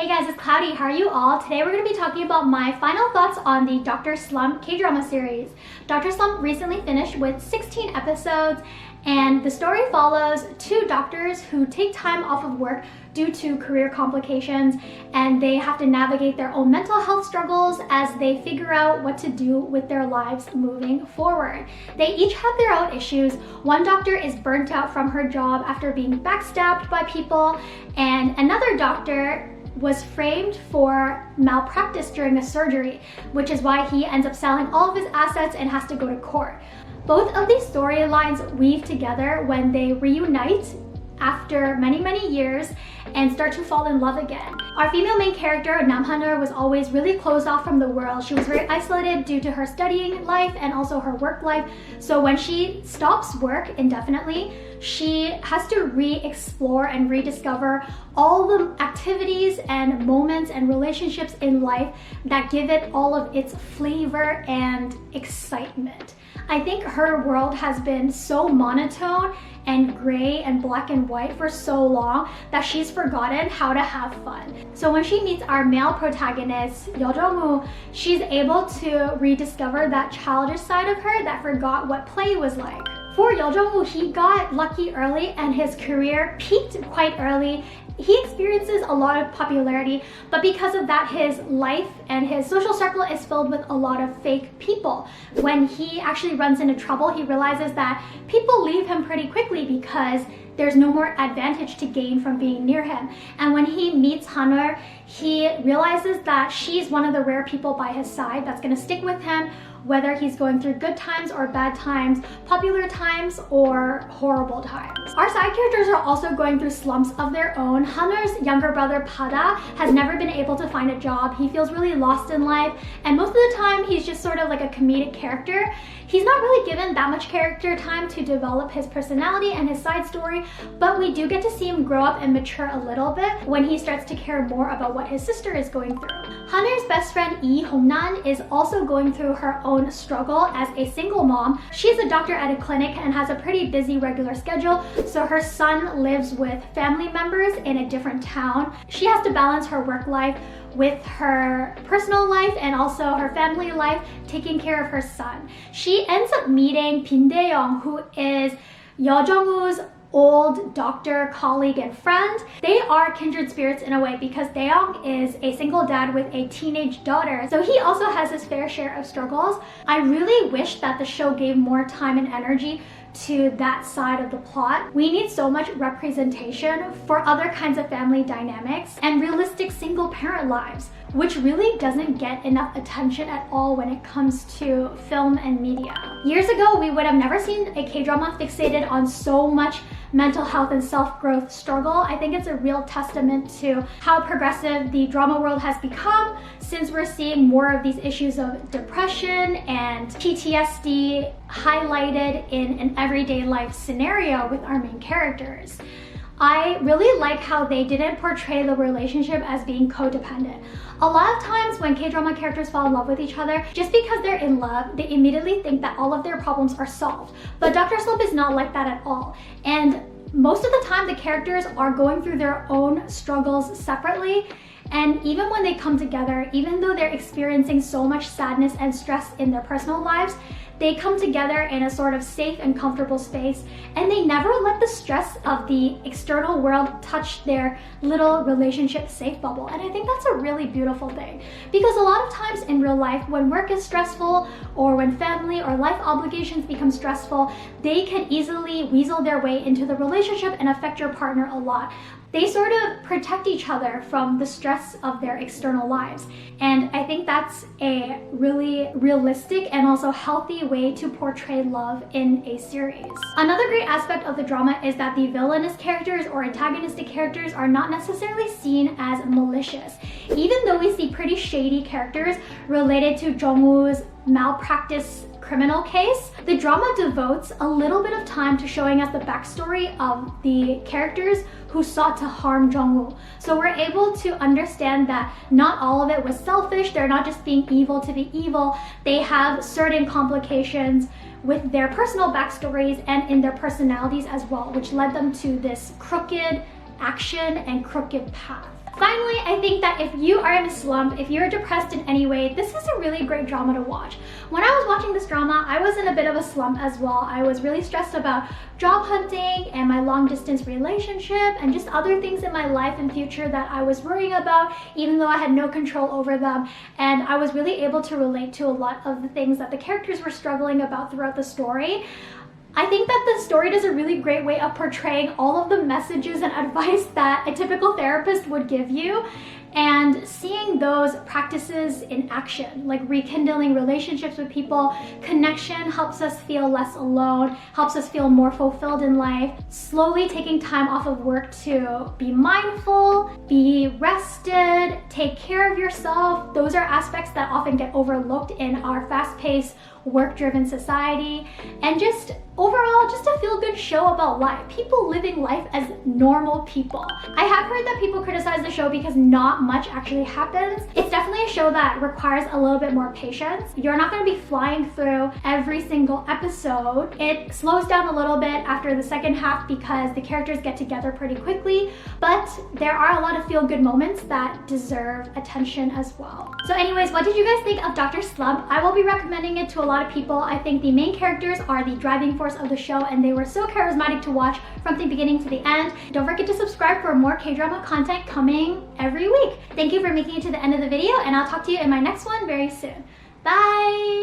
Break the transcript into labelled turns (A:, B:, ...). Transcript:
A: Hey guys, it's Cloudy. How are you all? Today we're going to be talking about my final thoughts on the Dr. Slump K-drama series. Dr. Slump recently finished with 16 episodes, and the story follows two doctors who take time off of work due to career complications, and they have to navigate their own mental health struggles as they figure out what to do with their lives moving forward. They each have their own issues. One doctor is burnt out from her job after being backstabbed by people, and another doctor was framed for malpractice during a surgery, which is why he ends up selling all of his assets and has to go to court. Both of these storylines weave together when they reunite after many years and start to fall in love again. Our female main character, Nam Han-er, was always really closed off from the world. She was very isolated due to her studying life and also her work life. So when she stops work indefinitely, she has to re-explore and rediscover all the activities and moments and relationships in life that give it all of its flavor and excitement. I think her world has been so monotone and gray and black and white for so long that she's forgotten how to have fun. So when she meets our male protagonist, Yeo Jung-woo, she's able to rediscover that childish side of her that forgot what play was like. For Yeo Jung-woo, he got lucky early and his career peaked quite early. He experiences a lot of popularity, but because of that, his life and his social circle is filled with a lot of fake people. When he actually runs into trouble, he realizes that people leave him pretty quickly because there's no more advantage to gain from being near him. And when he meets Han-er, he realizes that she's one of the rare people by his side that's gonna stick with him, whether he's going through good times or bad times, popular times or horrible times. Our side characters are also going through slumps of their own. Han-er's younger brother, Pada, has never been able to find a job. He feels really lost in life, and most of the time he's just sort of like a comedic character. He's not really given that much character time to develop his personality and his side story, but we do get to see him grow up and mature a little bit when he starts to care more about what his sister is going through. Han-er's best friend, Lee Hong-nan, is also going through her own struggle as a single mom. She's a doctor at a clinic and has a pretty busy regular schedule, so her son lives with family members in a different town. She has to balance her work life with her personal life and also her family life, taking care of her son. She ends up meeting Bin Dae-young, who is Yeo Jung-woo's old doctor, colleague, and friend. They are kindred spirits in a way because Dae-young is a single dad with a teenage daughter, so he also has his fair share of struggles. I really wish that the show gave more time and energy to that side of the plot. We need so much representation for other kinds of family dynamics and realistic single parent lives, which really doesn't get enough attention at all when it comes to film and media. Years ago, we would have never seen a K-drama fixated on so much mental health and self-growth struggle. I think it's a real testament to how progressive the drama world has become, since we're seeing more of these issues of depression and PTSD highlighted in an everyday life scenario with our main characters. I really like how they didn't portray the relationship as being codependent. A lot of times when K-drama characters fall in love with each other, just because they're in love, they immediately think that all of their problems are solved. But Dr. Slump is not like that at all. And most of the time, the characters are going through their own struggles separately. And even when they come together, even though they're experiencing so much sadness and stress in their personal lives, they come together in a sort of safe and comfortable space, and they never let the stress of the external world touch their little relationship safe bubble. And I think that's a really beautiful thing, because a lot of times in real life, when work is stressful or when family or life obligations become stressful, they can easily weasel their way into the relationship and affect your partner a lot. They sort of protect each other from the stress of their external lives. And I think that's a really realistic and also healthy way to portray love in a series. Another great aspect of the drama is that the villainous characters or antagonistic characters are not necessarily seen as malicious. Even though we see pretty shady characters related to Jung-woo's malpractice criminal case, the drama devotes a little bit of time to showing us the backstory of the characters who sought to harm Jung-woo. So we're able to understand that not all of it was selfish. They're not just being evil to be evil. They have certain complications with their personal backstories and in their personalities as well, which led them to this crooked action and crooked path. Finally, I think that if you are in a slump, if you're depressed in any way, this is a really great drama to watch. When I was watching this drama, I was in a bit of a slump as well. I was really stressed about job hunting and my long distance relationship and just other things in my life and future that I was worrying about, even though I had no control over them. And I was really able to relate to a lot of the things that the characters were struggling about throughout the story. I think that the story does a really great way of portraying all of the messages and advice that a typical therapist would give you, and seeing those practices in action, like rekindling relationships with people. Connection helps us feel less alone, helps us feel more fulfilled in life. Slowly taking time off of work to be mindful, be rested, take care of yourself. Those are aspects that often get overlooked in our fast-paced, work-driven society. And just overall, just a feel-good show about life. People living life as normal people. I have heard that people criticize the show because not much actually happens. It's definitely a show that requires a little bit more patience. You're not going to be flying through every single episode. It slows down a little bit after the second half because the characters get together pretty quickly, but there are a lot of feel-good moments that deserve attention as well. So anyways, what did you guys think of Dr. Slump? I will be recommending it to a lot of people. I think the main characters are the driving force of the show, and they were so charismatic to watch from the beginning to the end. Don't forget to subscribe for more K-drama content coming every week. Thank you for making it to the end of the video, and I'll talk to you in my next one very soon. Bye!